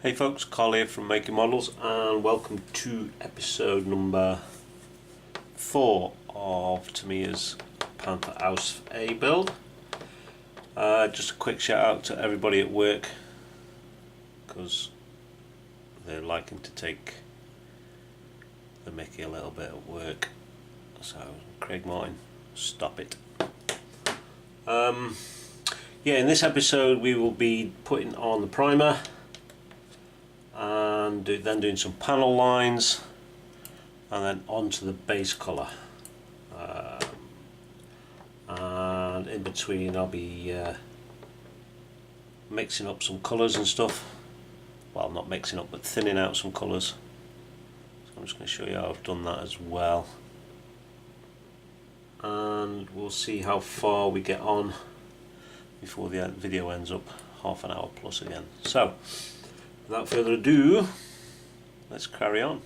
Hey folks, Carl here from Making Models, and welcome to episode number 4 of Tamiya's Panther House A build. Just a quick shout out to everybody at work, because they're liking to take the mickey a little bit at work. So Craig Martin, stop it. In this episode we will be putting on the primer and then doing some panel lines, and then onto the base colour, and in between I'll be mixing up some colours and stuff. Well, not mixing up, but thinning out some colours. So I'm just going to show you how I've done that as well, and we'll see how far we get on before the video ends up half an hour plus again. So without further ado, let's carry on.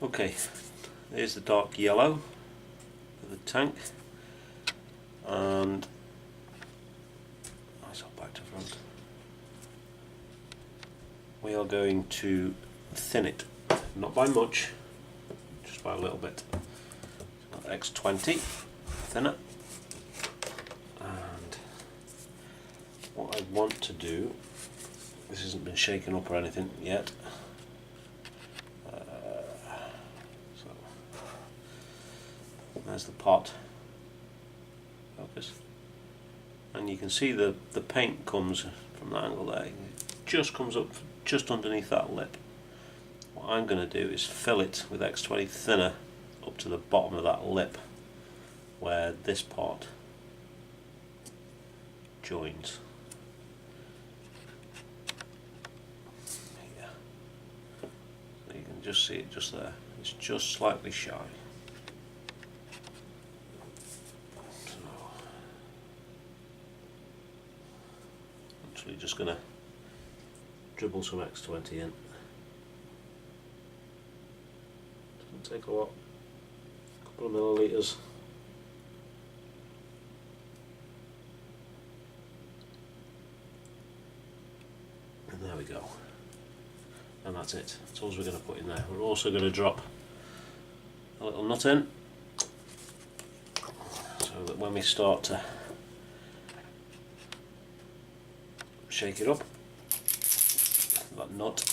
Okay, here's the dark yellow of the tank, and that's all back to front. We are going to thin it, not by much, just by a little bit. X20 thinner, and what I want to do, this hasn't been shaken up or anything yet, so there's the pot, focus, and you can see the paint comes from that angle there, it just comes up just underneath that lip. What I'm going to do is fill it with X20 thinner up to the bottom of that lip where this part joins. Here. So you can just see it just there. It's just slightly shy. So, actually just going to dribble some X20 in. Doesn't take a lot. Couple of milliliters. And there we go. And that's it. That's all we're going to put in there. We're also going to drop a little nut in, so that when we start to shake it up, that nut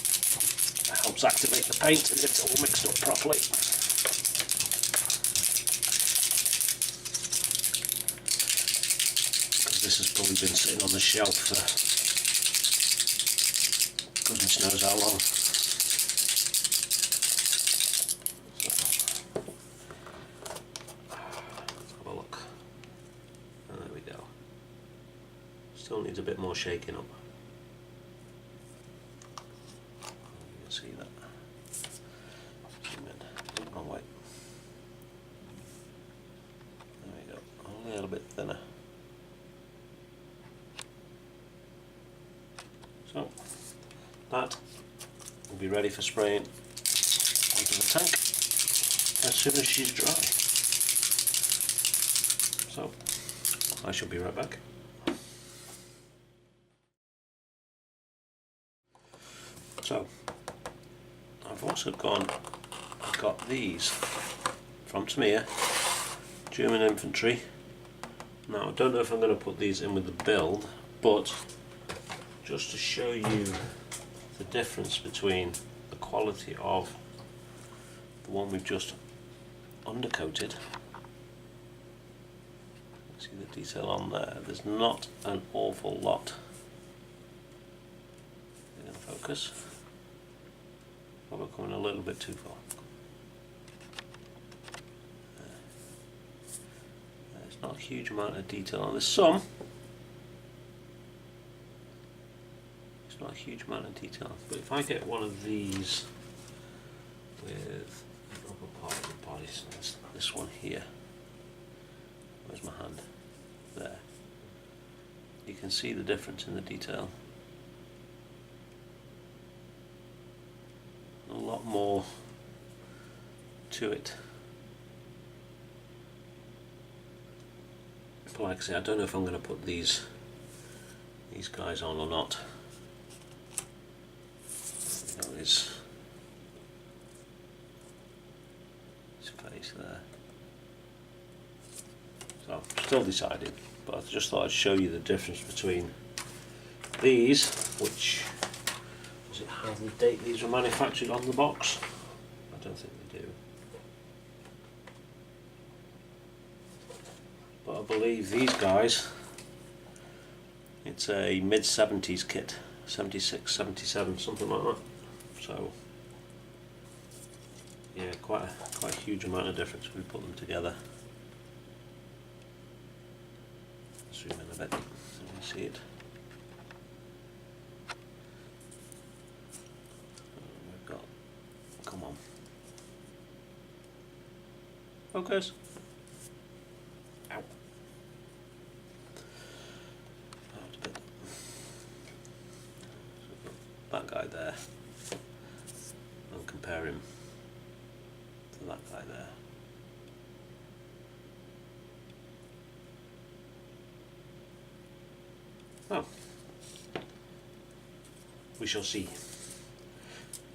helps activate the paint and get it all mixed up properly. This has probably been sitting on the shelf for goodness knows how long. So, let's have a look. And there we go. Still needs a bit more shaking up. You can see that. Zoom in. Oh wait. There we go. Only a little bit thinner. So that will be ready for spraying onto the tank as soon as she's dry. So I shall be right back. So I've also got these from Tamiya, German infantry. Now I don't know if I'm going to put these in with the build, but just to show you the difference between the quality of the one we've just undercoated. See the detail on there. There's not an awful lot. We're going to focus. Probably coming a little bit too far. There's not a huge amount of detail on this. Some. Not a huge amount of detail, but if I get one of these with the upper part of the body, so that's this one here, where's my hand? There. You can see the difference in the detail. A lot more to it. But like I say, I don't know if I'm going to put these guys on or not. His face there. So still deciding, but I just thought I'd show you the difference between these, which does it have the date these were manufactured on the box? I don't think they do. But I believe these guys, it's a mid-70s kit, 76, 77, something like that. So yeah, quite a huge amount of difference when we put them together. Zoom in a bit so you can see it. We've got, come on, focus. Ow. Out a bit. So that guy there. And compare him for that guy there. Well, we shall see,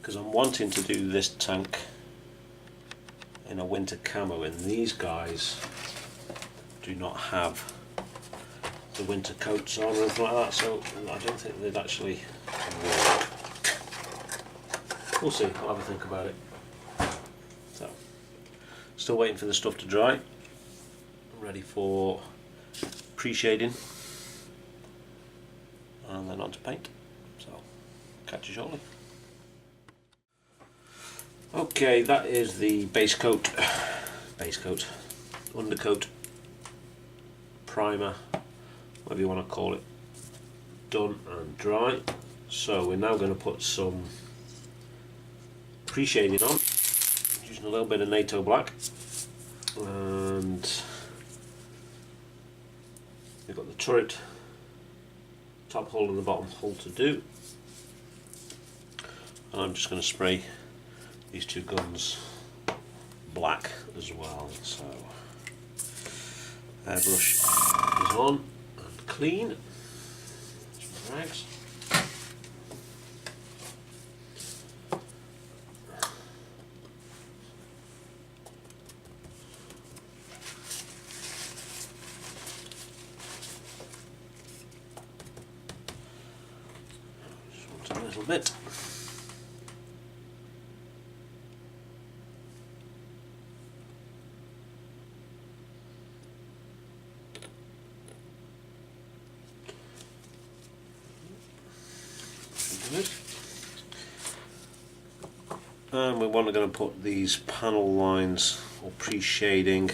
because I'm wanting to do this tank in a winter camo, and these guys do not have the winter coats on or anything like that, so I don't think they'd actually work. We'll see, I'll have a think about it. So, still waiting for the stuff to dry. Ready for pre-shading and then on to paint. So, catch you shortly. Okay, that is the base coat, undercoat, primer, whatever you want to call it, done and dry. So we're now going to put some pre-shading on, using a little bit of NATO black, and we've got the turret, top hull and the bottom hull to do, and I'm just going to spray these two guns black as well. So airbrush is on and clean. Some rags. Just want a little bit. And we're going to put these panel lines or pre-shading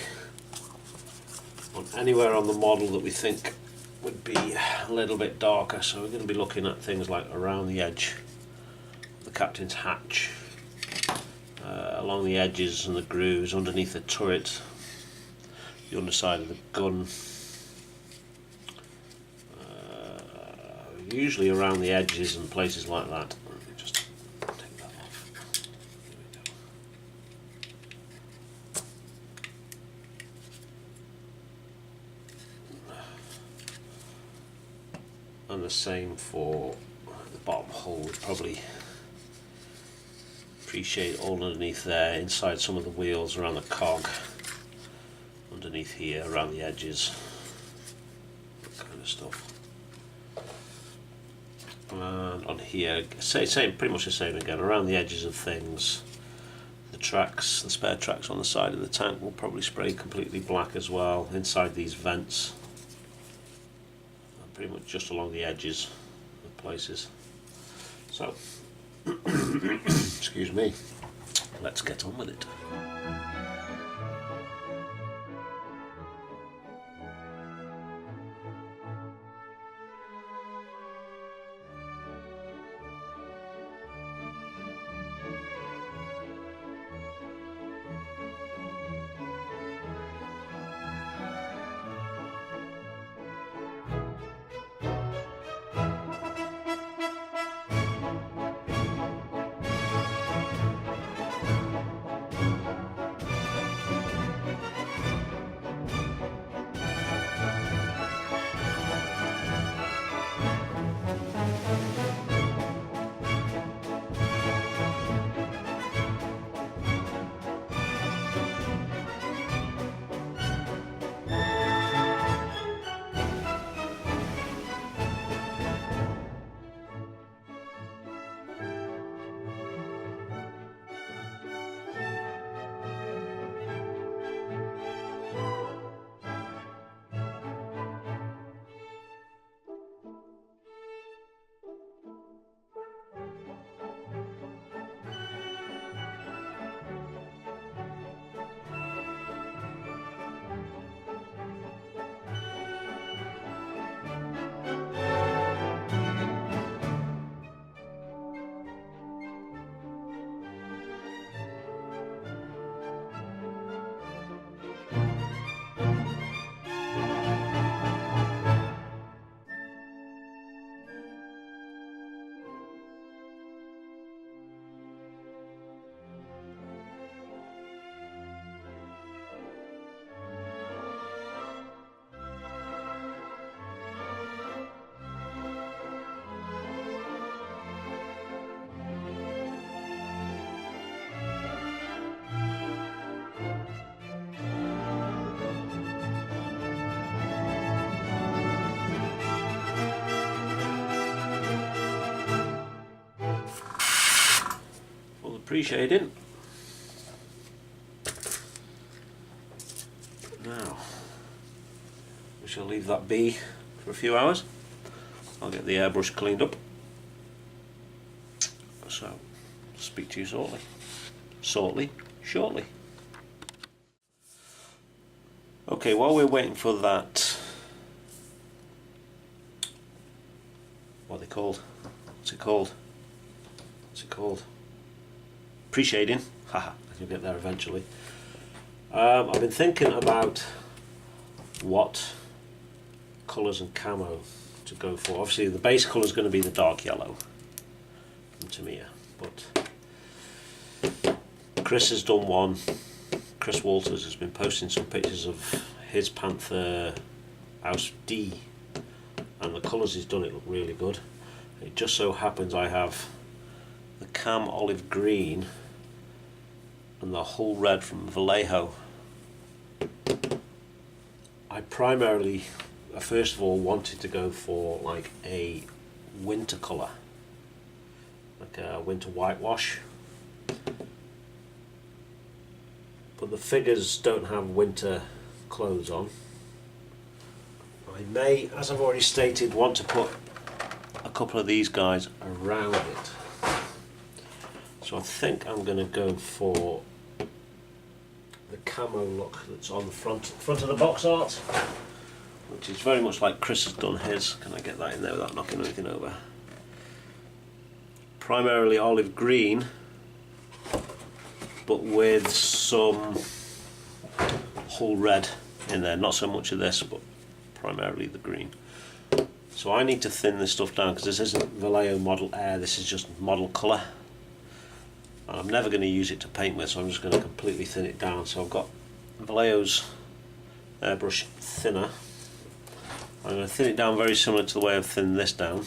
on anywhere on the model that we think would be a little bit darker. So we're going to be looking at things like around the edge of the captain's hatch, along the edges and the grooves, underneath the turret, the underside of the gun, usually around the edges and places like that. Let me just take that off. There we go. And the same for the bottom hull. Would probably pre-shade all underneath there, inside some of the wheels, around the cog, underneath here, around the edges, that kind of stuff. And on here, same, pretty much the same again, around the edges of things. The tracks, the spare tracks on the side of the tank will probably spray completely black as well, inside these vents, and pretty much just along the edges of places. So, excuse me, let's get on with it. pre-shading. Now, we shall leave that be for a few hours. I'll get the airbrush cleaned up. So, speak to you shortly. Okay, while we're waiting for that, what are they called? What's it called? Pre-shading. Haha, you'll get there eventually. I've been thinking about what colours and camo to go for. Obviously the base colour is going to be the dark yellow from Tamiya, but Chris has done one. Chris Walters has been posting some pictures of his Panther House D, and the colours he's done it look really good. It just so happens I have the Cam Olive Green and the Hull Red from Vallejo. I primarily, first of all, wanted to go for like a winter colour, like a winter whitewash, but the figures don't have winter clothes on. I may, as I've already stated, want to put a couple of these guys around it. So I think I'm going to go for the camo look that's on the front of the box art, which is very much like Chris has done his. Can I get that in there without knocking anything over? Primarily olive green, but with some Hull Red in there. Not so much of this, but primarily the green. So I need to thin this stuff down because this isn't Vallejo Model Air, this is just model colour. And I'm never going to use it to paint with, so I'm just going to completely thin it down. So I've got Vallejo's airbrush thinner. I'm going to thin it down very similar to the way I've thinned this down.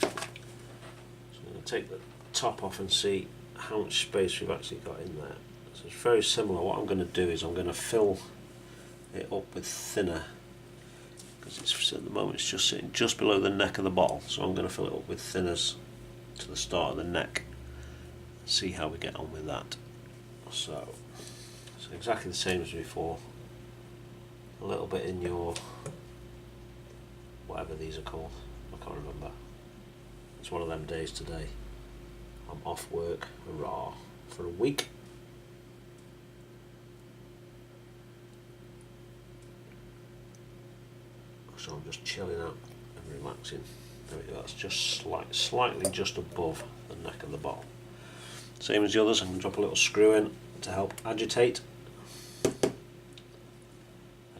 So I'm going to take the top off and see how much space we've actually got in there. So it's very similar. What I'm going to do is I'm going to fill it up with thinner, because it's at the moment it's just sitting just below the neck of the bottle. So I'm going to fill it up with thinners to the start of the neck. See how we get on with that. So exactly the same as before. A little bit in your, whatever these are called, I can't remember. It's one of them days today. I'm off work, hurrah, for a week. So I'm just chilling out and relaxing. There we go, that's just slightly just above the neck of the bottle. Same as the others, I'm going to drop a little screw in to help agitate. I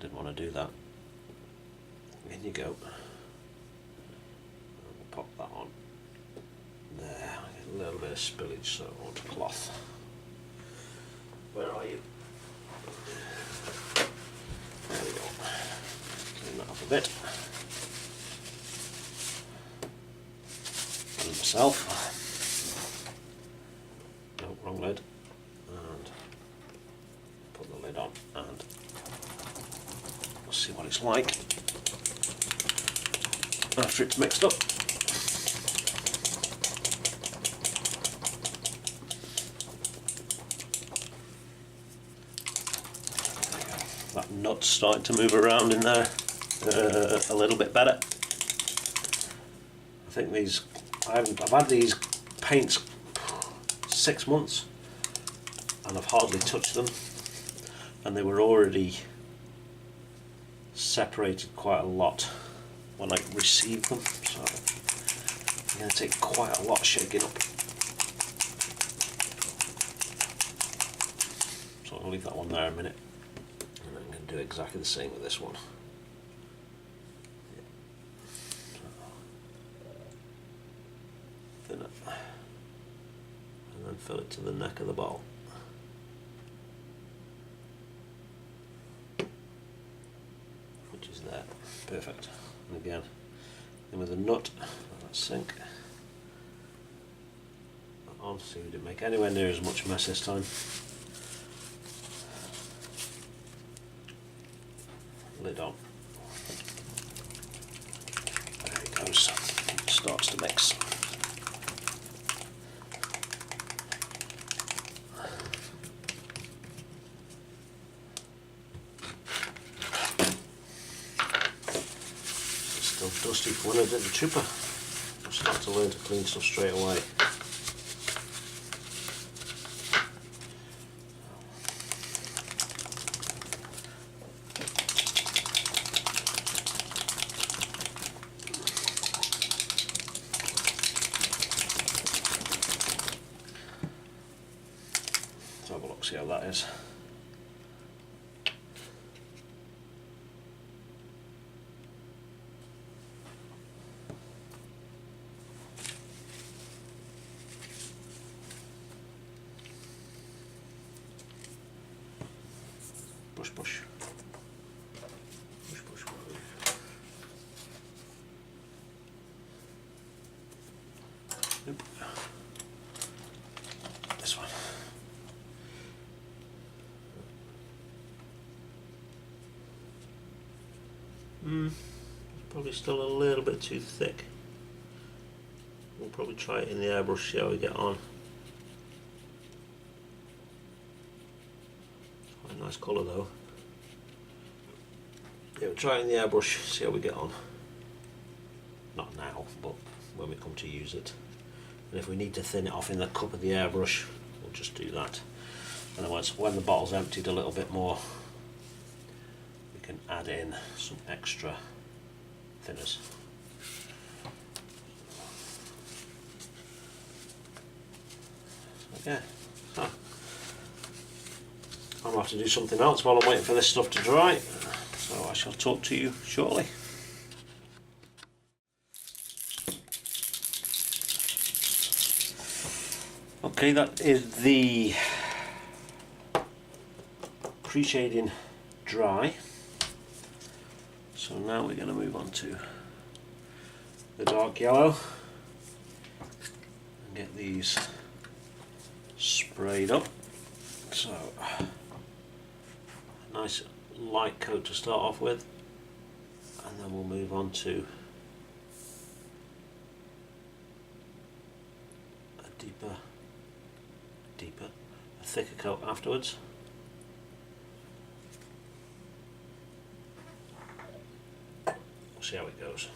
didn't want to do that. In you go. I'll pop that on. There, a little bit of spillage, so I want a cloth. Where are you? There we go. Clean that up a bit. And myself. No, wrong lid. And put the lid on and we'll see what it's like after it's mixed up. That nut's starting to move around in there a little bit better. I think these, I've had these paints 6 months and I've hardly touched them, and they were already separated quite a lot when I received them, so I'm going to take quite a lot of shaking up. So I'll leave that one there a minute, and I'm going to do exactly the same with this one. Thin it, and then fill it to the neck of the bottle. Which is there. Perfect. And again, then with a nut, that sink that on, so we didn't make anywhere near as much mess this time. Lid on. There it goes. It starts to mix. dusty for when I did the chipper. I start to learn to clean stuff straight away. Let's have a look, see how that is. Push, push. Push, push, push. Nope. This one. Probably still a little bit too thick. We'll probably try it in the airbrush, see how we get on. Quite a nice colour though. Yeah, we'll try it in the airbrush, see how we get on. Not now, but when we come to use it. And if we need to thin it off in the cup of the airbrush, we'll just do that. And then when the bottle's emptied a little bit more, we can add in some extra thinners. Yeah, so I'm going to have to do something else while I'm waiting for this stuff to dry, so I shall talk to you shortly. Okay, that is the pre-shading dry, so now we're going to move on to the dark yellow and get these sprayed up. So a nice light coat to start off with, and then we'll move on to a thicker coat afterwards. We'll see how it goes.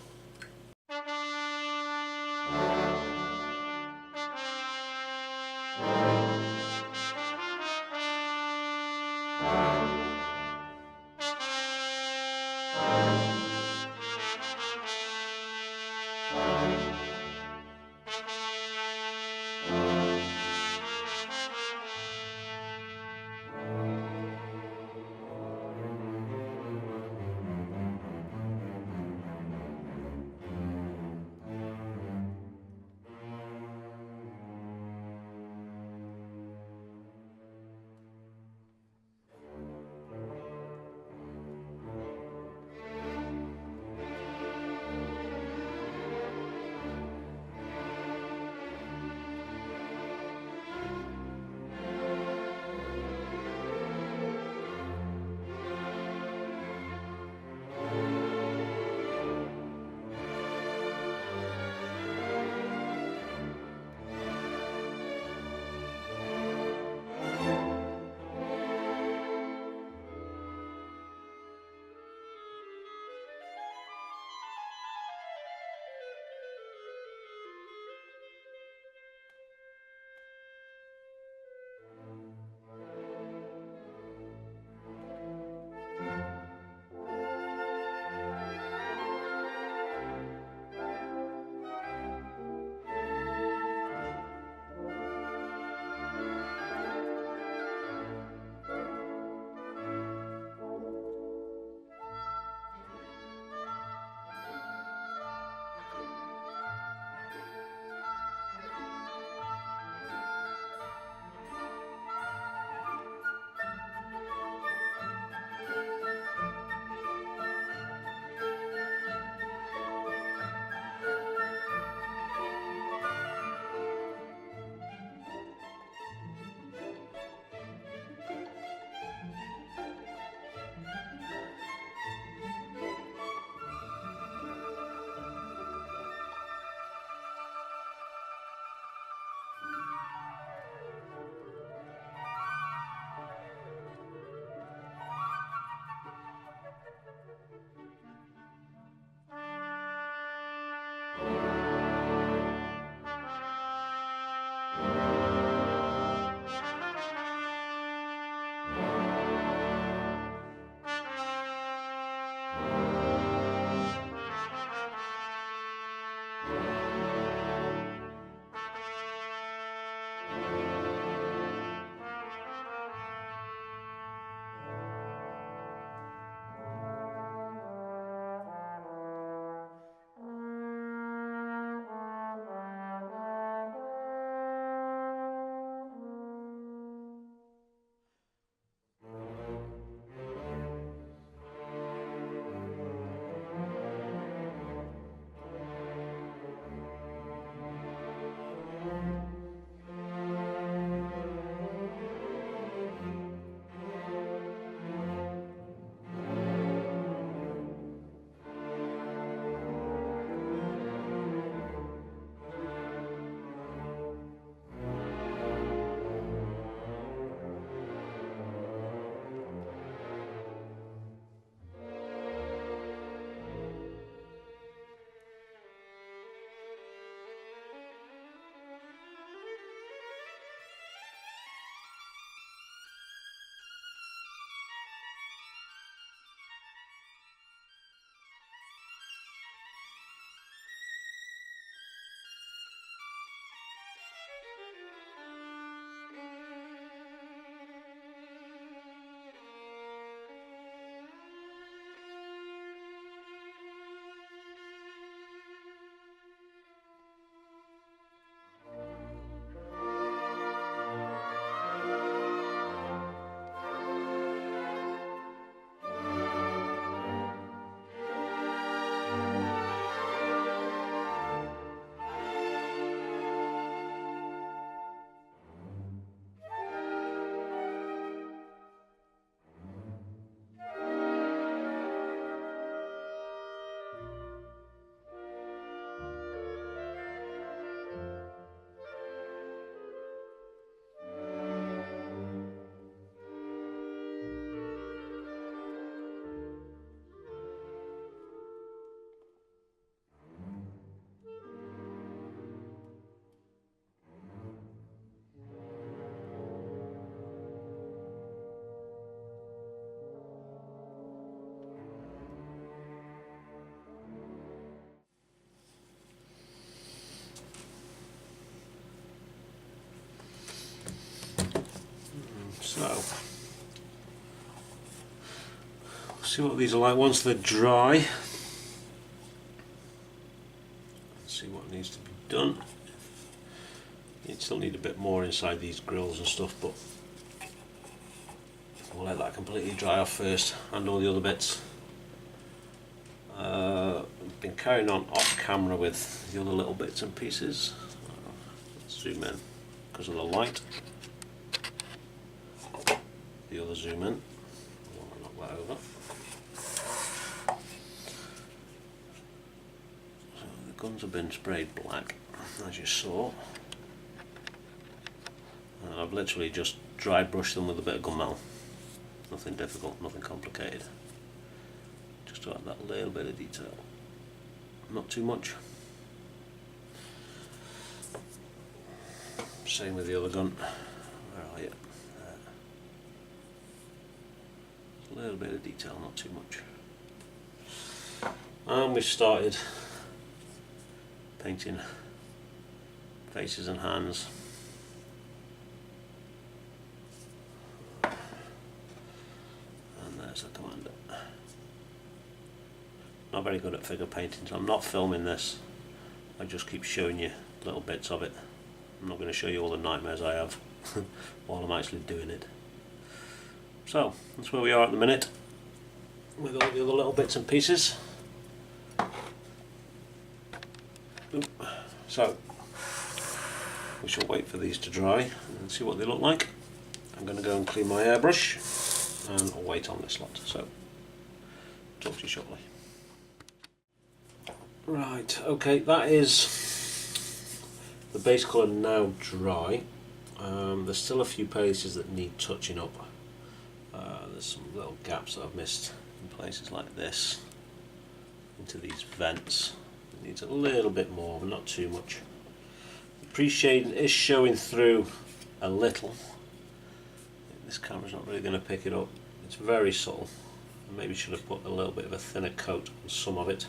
So, we'll see what these are like once they're dry. See what needs to be done. You still need a bit more inside these grills and stuff, but we'll let that completely dry off first, and all the other bits. I've been carrying on off camera with the other little bits and pieces. Let's zoom in because of the light. The other zoom in. I don't want to knock that over. So the guns have been sprayed black, as you saw. And I've literally just dry brushed them with a bit of gunmetal. Nothing difficult, nothing complicated. Just to add that little bit of detail. Not too much. Same with the other gun. Where are you? A little bit of detail, not too much. And we've started painting faces and hands. And there's the commander. Not very good at figure painting, so I'm not filming this. I just keep showing you little bits of it. I'm not going to show you all the nightmares I have while I'm actually doing it. So, that's where we are at the minute with all the other little bits and pieces. So, we shall wait for these to dry and see what they look like. I'm going to go and clean my airbrush and I'll wait on this lot. So, talk to you shortly. Right, okay, that is the base colour now dry. There's still a few places that need touching up. There's some little gaps that I've missed in places like this, into these vents. It needs a little bit more, but not too much. The pre-shading is showing through a little. This camera's not really going to pick it up. It's very subtle. I maybe should have put a little bit of a thinner coat on some of it.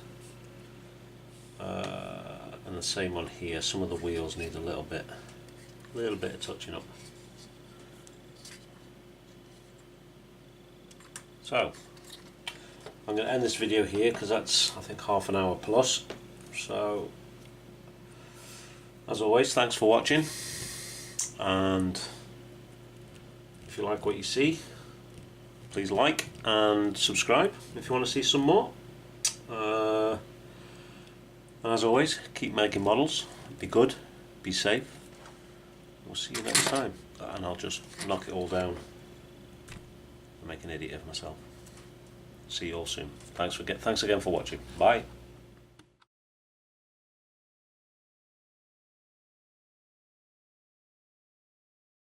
And the same on here. Some of the wheels need a little bit of touching up. So I'm going to end this video here because that's, I think, half an hour plus. So as always, thanks for watching, and if you like what you see, please like and subscribe if you want to see some more. And as always, keep making models, be good, be safe. We'll see you next time, and I'll just knock it all down and make an idiot of myself. See you all soon. Thanks again for watching. Bye.